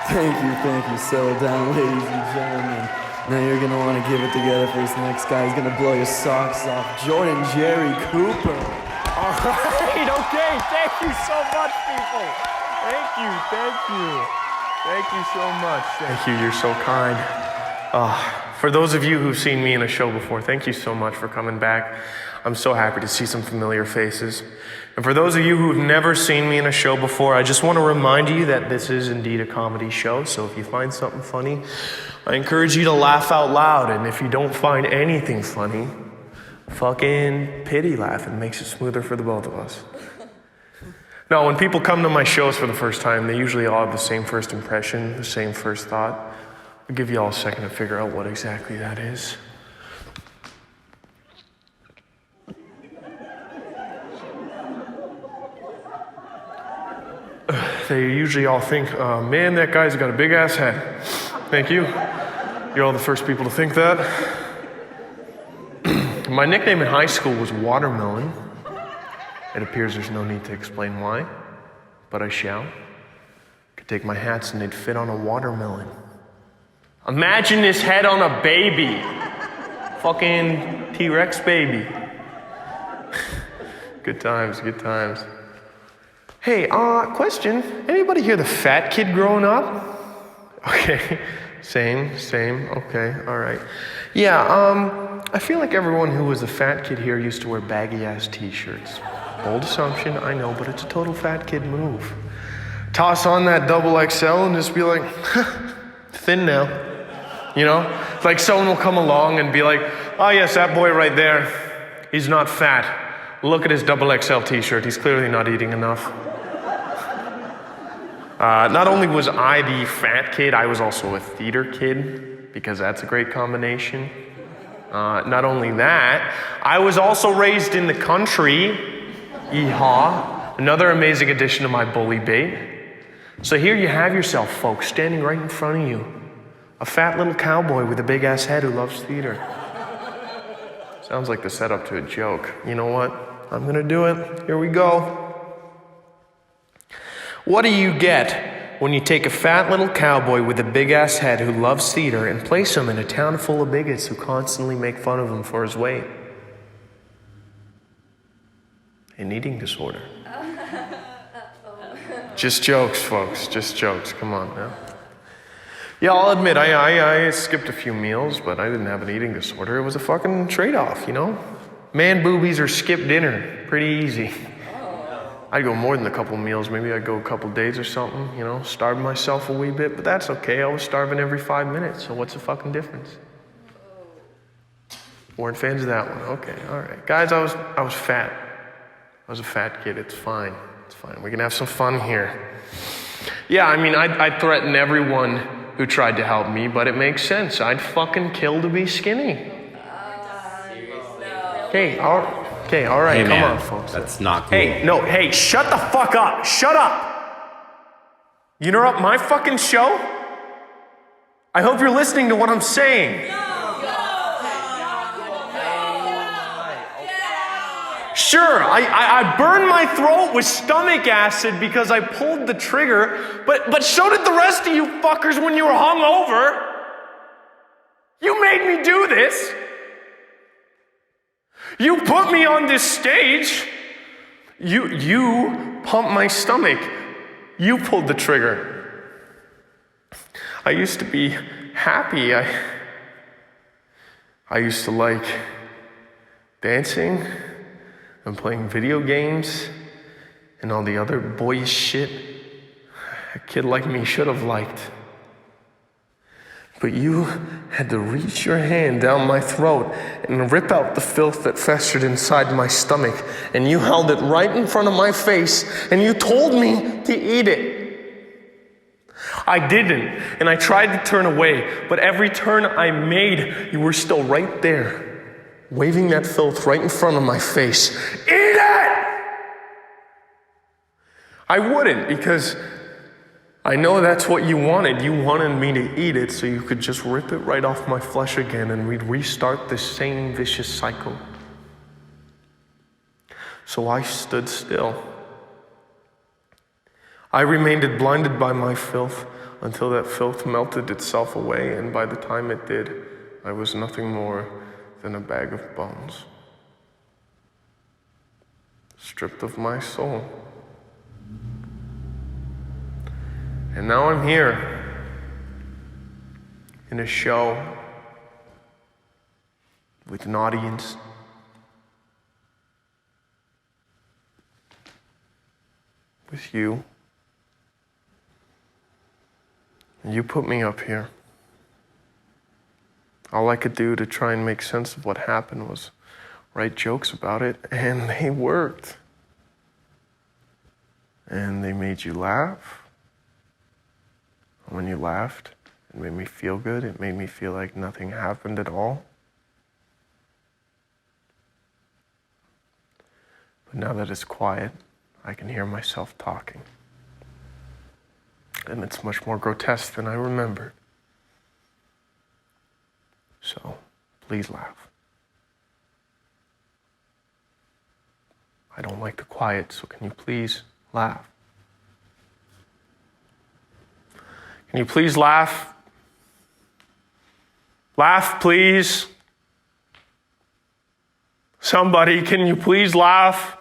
Thank you. Settle down, ladies and gentlemen. Now you're gonna want to give it together for this next guy. He's gonna blow your socks off. Jordan Jerry Cooper. All right, okay. Thank you so much, people. Thank you. Thank you so much. Thank you. You're so kind. For those of you who've seen me in a show before, thank you so much for coming back. I'm so happy to see some familiar faces. And for those of you who've never seen me in a show before, I just want to remind you that this is indeed a comedy show. So if you find something funny, I encourage you to laugh out loud. And if you don't find anything funny, fucking pity laugh. It makes it smoother for the both of us. Now, when people come to my shows for the first time, they usually all have the same first impression, the same first thought. I'll give you all a second to figure out what exactly that is. They usually all think, man, that guy's got a big ass head. Thank you. You're all the first people to think that. My nickname in high school was Watermelon. It appears there's no need to explain why, but I shall. Could take my hats and they'd fit on a watermelon. Imagine this head on a baby. Fucking T-Rex baby. Good times. Hey, question. Anybody here the fat kid growing up? Okay, same, okay, all right. Yeah, I feel like everyone who was a fat kid here used to wear baggy-ass t-shirts. Bold assumption, I know, but it's a total fat kid move. Toss on that double XL and just be like, thin now. You know? Like someone will come along and be like, oh yes, that boy right there, he's not fat. Look at his double XL t-shirt, he's clearly not eating enough. Not only was I the fat kid, I was also a theater kid, because that's a great combination. Not only that, I was also raised in the country. Yeehaw. Another amazing addition to my bully bait. So here you have yourself, folks, standing right in front of you. A fat little cowboy with a big ass head who loves theater. Sounds like the setup to a joke. You know what? I'm gonna do it. Here we go. What do you get when you take a fat little cowboy with a big ass head who loves theater and place him in a town full of bigots who constantly make fun of him for his weight? An eating disorder. Just jokes, folks. Just jokes. Come on now. Yeah, I'll admit, I skipped a few meals, but I didn't have an eating disorder. It was a fucking trade-off, you know? Man boobies or skip dinner. Pretty easy. I'd go more than a couple meals. Maybe I'd go a couple days or something, you know, starve myself a wee bit, but that's okay. I was starving every 5 minutes, so what's the fucking difference? Weren't fans of that one. Okay, all right. Guys, I was fat. I was a fat kid. It's fine. We can have some fun here. Yeah, I mean, I'd threaten everyone who tried to help me, but it makes sense. I'd fucking kill to be skinny. Okay, all right, Hey, come man, on, folks. that's not cool. Hey, shut the fuck up. Shut up. You interrupt my fucking show? I hope you're listening to what I'm saying. Sure, I burned my throat with stomach acid because I pulled the trigger, but so did the rest of you fuckers when you were hungover. You made me do this. You put me on this stage. You pumped my stomach. You pulled the trigger. I used to be happy. I used to like dancing and playing video games and all the other boyish shit a kid like me should have liked. But you had to reach your hand down my throat and rip out the filth that festered inside my stomach, and you held it right in front of my face, and you told me to eat it. I didn't, and I tried to turn away, but every turn I made, you were still right there, waving that filth right in front of my face. Eat it! I wouldn't, because I know that's what you wanted. You wanted me to eat it so you could just rip it right off my flesh again and we'd restart this same vicious cycle. So I stood still. I remained blinded by my filth until that filth melted itself away, and by the time it did, I was nothing more than a bag of bones, stripped of my soul. And now I'm here in a show with an audience, with you. And you put me up here. All I could do to try and make sense of what happened was write jokes about it, and they worked. And they made you laugh. When you laughed, it made me feel good. It made me feel like nothing happened at all. But now that it's quiet, I can hear myself talking. And it's much more grotesque than I remembered. So, please laugh. I don't like the quiet, so can you please laugh? Can you please laugh? Laugh, please. Somebody, can you please laugh?